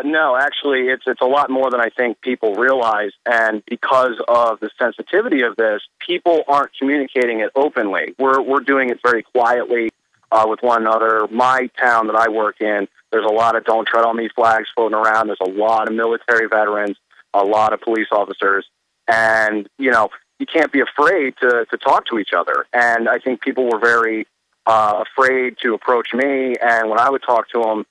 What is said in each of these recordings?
No, actually, it's a lot more than I think people realize. And because of the sensitivity of this, people aren't communicating it openly. We're doing it very quietly with one another. My town that I work in, there's a lot of "Don't Tread on Me" flags floating around. There's a lot of military veterans, a lot of police officers, and you can't be afraid to talk to each other. And I think people were very afraid to approach me. And when I would talk to them,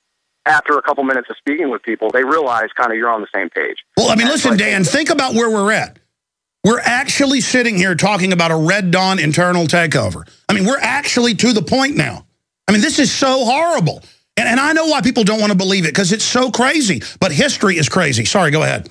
after a couple minutes of speaking with people, they realize kind of you're on the same page. Well, I mean, listen, Dan, think about where we're at. We're actually sitting here talking about a Red Dawn internal takeover. I mean, we're actually to the point now. I mean, this is so horrible. And I know why people don't want to believe it, because it's so crazy. But history is crazy. Sorry, go ahead.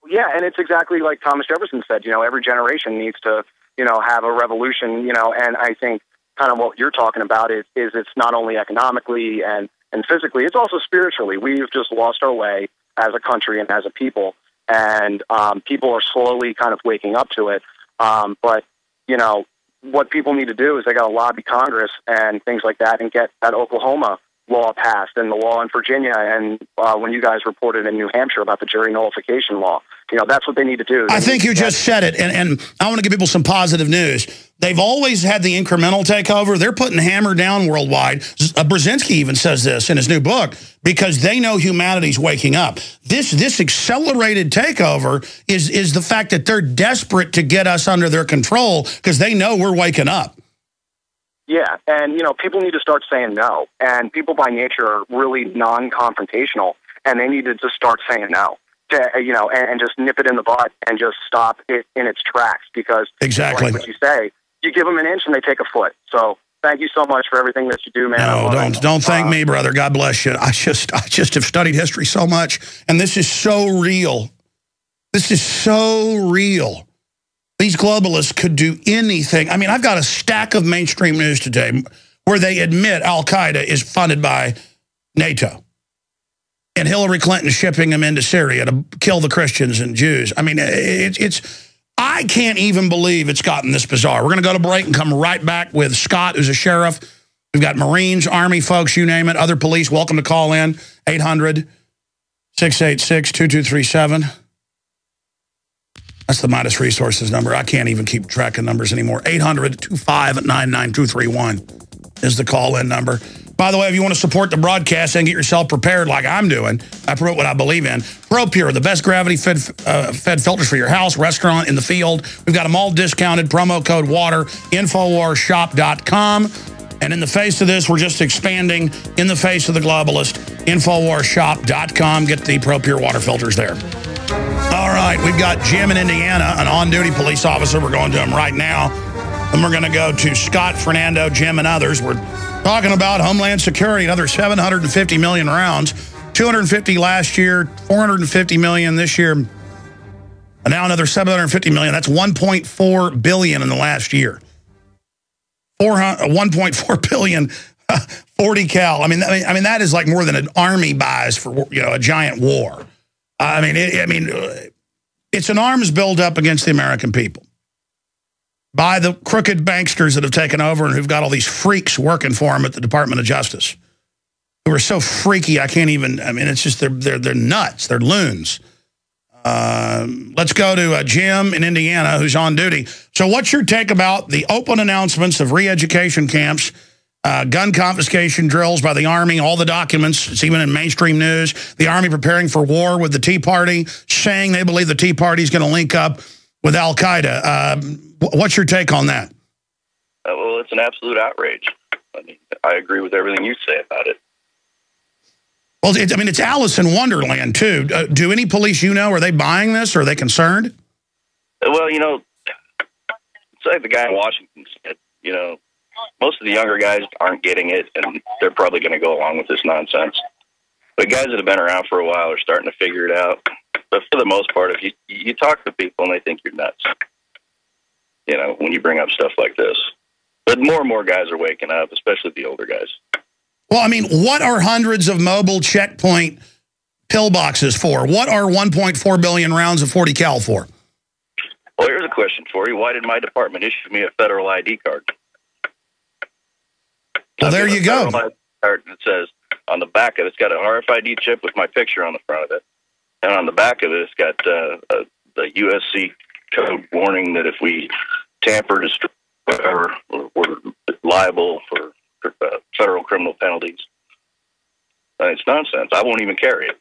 Yeah, and it's exactly like Thomas Jefferson said, every generation needs to, have a revolution, and I think kind of what you're talking about is it's not only economically and physically, it's also spiritually. We've just lost our way as a country and as a people, and people are slowly kind of waking up to it. But, what people need to do is they got to lobby Congress and things like that and get that Oklahoma law passed and the law in Virginia. And when you guys reported in New Hampshire about the jury nullification law, that's what they need to do. I think you just said it. And I want to give people some positive news. They've always had the incremental takeover. They're putting the hammer down worldwide. Brzezinski even says this in his new book, because they know humanity's waking up. This accelerated takeover is the fact that they're desperate to get us under their control because they know we're waking up. Yeah, and, people need to start saying no. And people by nature are really non-confrontational, and they need to just start saying no. And just nip it in the bud and just stop it in its tracks, because exactly like what you say, you give them an inch and they take a foot. So thank you so much for everything that you do, man. No, don't thank me, brother. God bless you. I just have studied history so much, and this is so real. This is so real. These globalists could do anything. I mean, I've got a stack of mainstream news today where they admit Al-Qaeda is funded by NATO. And Hillary Clinton shipping them into Syria to kill the Christians and Jews. I mean, I can't even believe it's gotten this bizarre. We're going to go to break and come right back with Scott, who's a sheriff. We've got Marines, Army folks, you name it, other police. Welcome to call in, 800-686-2237. That's the Midas Resources number. I can't even keep track of numbers anymore. 800-259-9231 is the call-in number. By the way, if you want to support the broadcast and get yourself prepared like I'm doing, I promote what I believe in. ProPure, the best gravity-fed filters for your house, restaurant, in the field. We've got them all discounted. Promo code WATER, InfoWarsShop.com. And in the face of this, we're just expanding in the face of the globalist, InfoWarsShop.com. Get the ProPure water filters there. All right, we've got Jim in Indiana, an on-duty police officer. We're going to him right now. And we're going to go to Scott, Fernando, Jim, and others. We're talking about Homeland Security, another 750 million rounds, 250 last year, 450 million this year, and now another 750 million. That's 1.4 billion in the last year. 1.4 billion, 40 cal. I mean, that is like more than an army buys for a giant war. It's an arms buildup against the American people by the crooked banksters that have taken over and who've got all these freaks working for them at the Department of Justice, who are so freaky I can't even. I mean, it's just they're nuts. They're loons. Let's go to Jim in Indiana, who's on duty. So, what's your take about the open announcements of re-education camps? Gun confiscation drills by the Army, all the documents, it's even in mainstream news, the Army preparing for war with the Tea Party, saying they believe the Tea Party is going to link up with Al-Qaeda. What's your take on that? Well, it's an absolute outrage. I mean, I agree with everything you say about it. Well, it's Alice in Wonderland, too. Do any police are they buying this? Or are they concerned? Well, it's like the guy in Washington said, most of the younger guys aren't getting it, and they're probably going to go along with this nonsense. But guys that have been around for a while are starting to figure it out. But for the most part, if you talk to people and they think you're nuts, when you bring up stuff like this. But more and more guys are waking up, especially the older guys. Well, I mean, what are hundreds of mobile checkpoint pillboxes for? What are 1.4 billion rounds of 40 cal for? Well, here's a question for you. Why did my department issue me a federal ID card? Well, there you go. Card that says on the back of it, it's got a RFID chip with my picture on the front of it. And on the back of it, it's got the USC code warning that if we tamper, destroy, whatever, we're liable for federal criminal penalties. It's nonsense. I won't even carry it.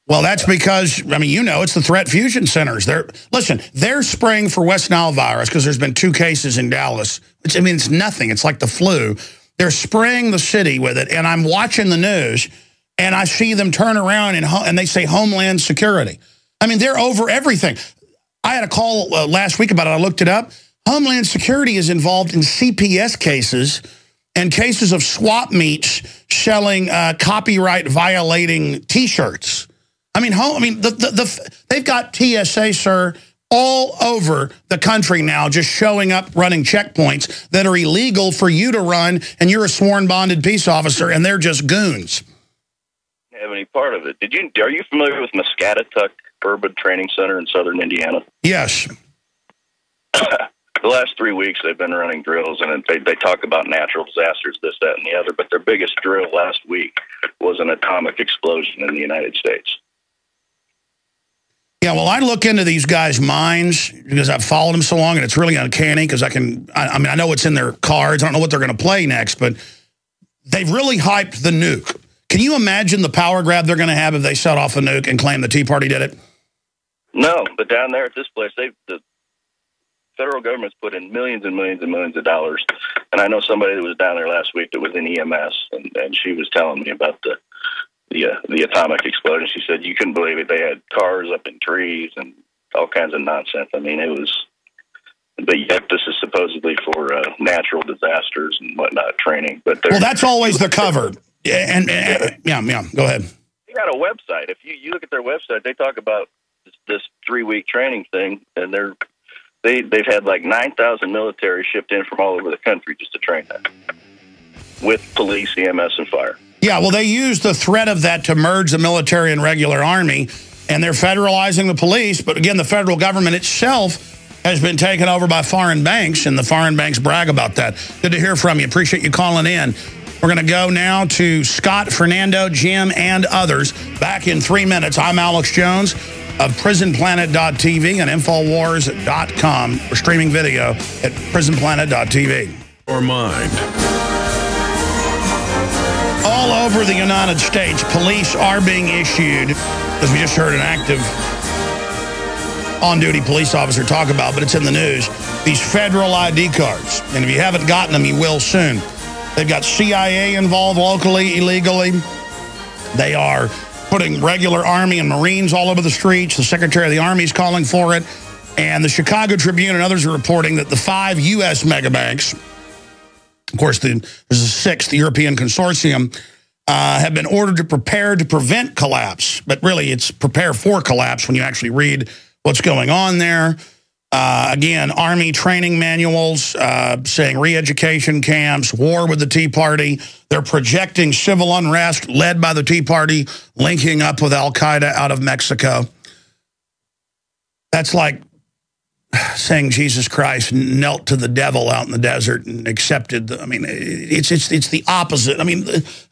Well, that's because, I mean, it's the threat fusion centers. They're spraying for West Nile virus because there's been 2 cases in Dallas. It's nothing. It's like the flu. They're spraying the city with it, and I'm watching the news, and I see them turn around and they say Homeland Security. I mean, they're over everything. I had a call last week about it. I looked it up. Homeland Security is involved in CPS cases and cases of swap meets selling copyright violating T-shirts. I mean, they've got TSA, sir, all over the country now, just showing up, running checkpoints that are illegal for you to run, and you're a sworn bonded peace officer, and they're just goons. Have any part of it? Are you familiar with Muscatatuck Urban Training Center in southern Indiana? Yes. The last 3 weeks they've been running drills, and they talk about natural disasters, this, that, and the other, but their biggest drill last week was an atomic explosion in the United States. Yeah, well, I look into these guys' minds because I've followed them so long, and it's really uncanny because I know what's in their cards. I don't know what they're going to play next, but they've really hyped the nuke. Can you imagine the power grab they're going to have if they set off a nuke and claim the Tea Party did it? No, but down there at this place, the federal government's put in millions and millions and millions of dollars. And I know somebody that was down there last week that was in EMS, and she was telling me about the atomic explosion. She said you couldn't believe it. They had cars up in trees and all kinds of nonsense. I mean, it was. But yet, this is supposedly for natural disasters and whatnot training. But that's always the cover. Yeah, go ahead. They got a website. If you look at their website, they talk about this 3-week training thing, and they've had like 9,000 military shipped in from all over the country just to train that with police, EMS, and fire. Yeah, well, they use the threat of that to merge the military and regular army, and they're federalizing the police. But again, the federal government itself has been taken over by foreign banks, and the foreign banks brag about that. Good to hear from you. Appreciate you calling in. We're going to go now to Scott, Fernando, Jim, and others. Back in 3 minutes. I'm Alex Jones of prisonplanet.tv and infowars.com. We're streaming video at prisonplanet.tv. Or mind. All over the United States, police are being issued, as we just heard an active on-duty police officer talk about, but it's in the news, these federal ID cards. And if you haven't gotten them, you will soon. They've got CIA involved locally, illegally. They are putting regular Army and Marines all over the streets. The Secretary of the Army is calling for it. And the Chicago Tribune and others are reporting that the 5 U.S. megabanks, of course, there's a 6th, the European Consortium, have been ordered to prepare to prevent collapse. But really, it's prepare for collapse when you actually read what's going on there. Again, Army training manuals saying re-education camps, war with the Tea Party. They're projecting civil unrest led by the Tea Party, linking up with al-Qaeda out of Mexico. That's like saying Jesus Christ knelt to the devil out in the desert and accepted. It's the opposite. I mean,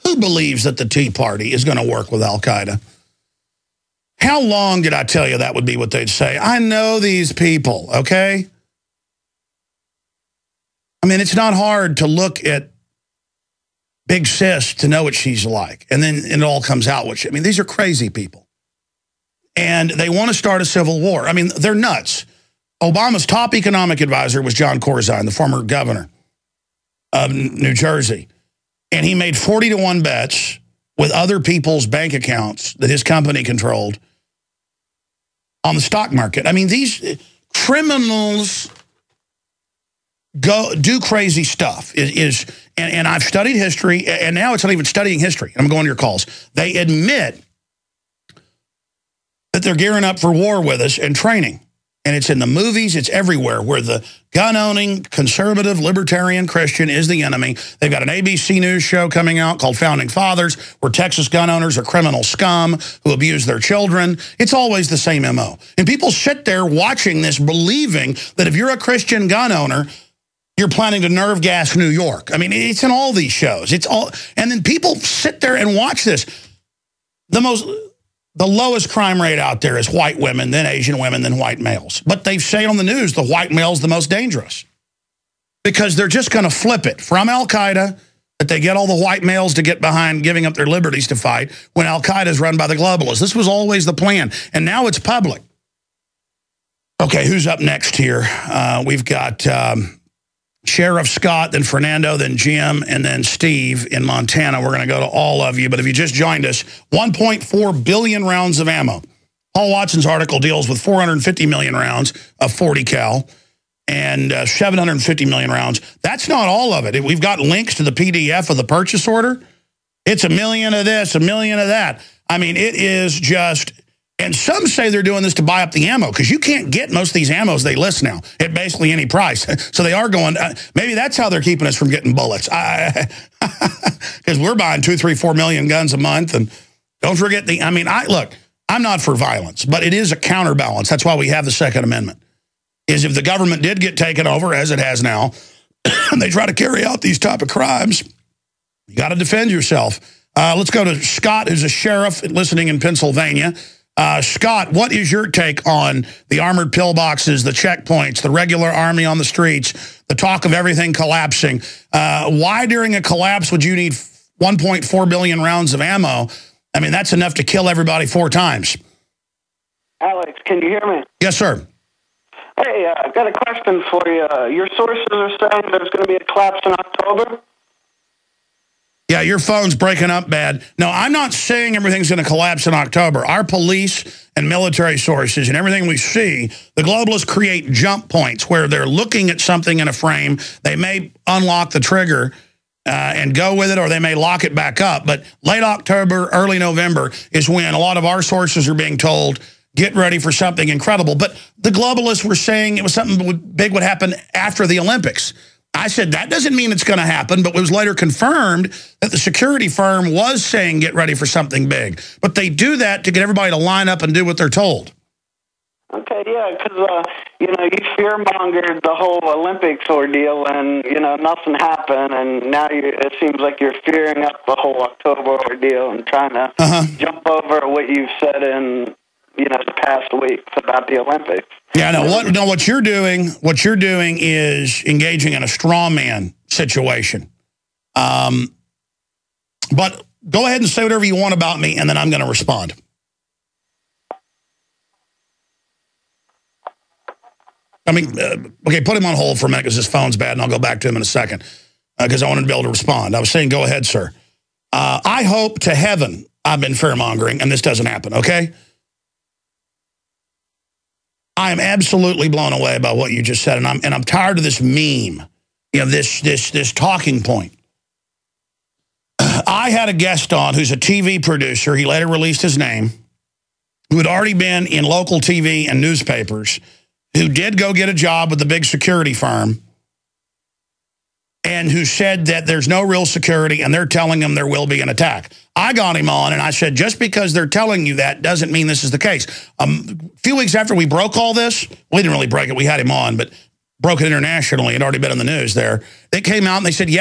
who believes that the Tea Party is going to work with al-Qaeda? How long did I tell you that would be what they'd say? I know these people, okay? I mean, it's not hard to look at Big Sis to know what she's like. And then it all comes out. These are crazy people. And they want to start a civil war. I mean, they're nuts. Obama's top economic advisor was John Corzine, the former governor of New Jersey. And he made 40-to-1 bets with other people's bank accounts that his company controlled on the stock market. I mean, these criminals do crazy stuff. And I've studied history, and now it's not even studying history. I'm going to your calls. They admit that they're gearing up for war with us and training. And it's in the movies, it's everywhere, where the gun-owning, conservative, libertarian Christian is the enemy. They've got an ABC News show coming out called Founding Fathers, where Texas gun owners are criminal scum who abuse their children. It's always the same MO. And people sit there watching this, believing that if you're a Christian gun owner, You're planning to nerve gas New York. I mean, it's in all these shows. It's all, and then people sit there and watch this. The lowest crime rate out there is white women, then Asian women, then white males. But they say on the news the white male's the most dangerous because they're just going to flip it from Al-Qaeda, that they get all the white males to get behind giving up their liberties to fight when Al-Qaeda is run by the globalists. This was always the plan, and now it's public. Okay, who's up next here? We've got Sheriff Scott, then Fernando, then Jim, and then Steve in Montana. We're going to go to all of you. But if you just joined us, 1.4 billion rounds of ammo. Paul Watson's article deals with 450 million rounds of 40 cal and 750 million rounds. That's not all of it. We've got links to the PDF of the purchase order. It's 1 million of this, 1 million of that. I mean, it is just... And some say they're doing this to buy up the ammo because you can't get most of these ammos they list now at basically any price. So they are going, maybe that's how they're keeping us from getting bullets. Because we're buying 2, 3, 4 million guns a month. And don't forget look, I'm not for violence, but it is a counterbalance. That's why we have the Second Amendment. Is if the government did get taken over, as it has now, and they try to carry out these type of crimes, you got to defend yourself. Let's go to Scott, who's a sheriff listening in Pennsylvania. Scott, what is your take on the armored pillboxes, the checkpoints, the regular army on the streets, the talk of everything collapsing? Why during a collapse would you need 1.4 billion rounds of ammo? I mean, that's enough to kill everybody 4 times. Alex, can you hear me? Yes, sir. Hey, I've got a question for you. Your sources are saying there's going to be a collapse in October? Yeah, your phone's breaking up bad. No, I'm not saying everything's going to collapse in October. Our police and military sources and everything we see, the globalists create jump points where they're looking at something in a frame. They may unlock the trigger and go with it, or they may lock it back up. But late October, early November is when a lot of our sources are being told, get ready for something incredible. But the globalists were saying it was something big would happen after the Olympics. I said, that doesn't mean it's going to happen, but it was later confirmed that the security firm was saying get ready for something big. But they do that to get everybody to line up and do what they're told. Okay, yeah, because, you fear-mongered the whole Olympics ordeal and, nothing happened, and now it seems like you're fearing up the whole October ordeal and trying to jump over what you've said in, the past weeks about the Olympics. Yeah, what you're doing is engaging in a straw man situation. But go ahead and say whatever you want about me, and then I'm going to respond. Okay, put him on hold for a minute because his phone's bad, and I'll go back to him in a second because I wanted to be able to respond. I was saying, go ahead, sir. I hope to heaven I've been fear-mongering, and this doesn't happen, okay? I am absolutely blown away by what you just said, and I'm tired of this meme, this talking point. I had a guest on who's a TV producer. He later released his name, who had already been in local TV and newspapers, who did go get a job with the big security firm, and who said that there's no real security and they're telling him there will be an attack. I got him on and I said, just because they're telling you that doesn't mean this is the case. A few weeks after we broke all this, we didn't really break it, we had him on, but broke it internationally, it had already been in the news there. They came out and they said, yeah,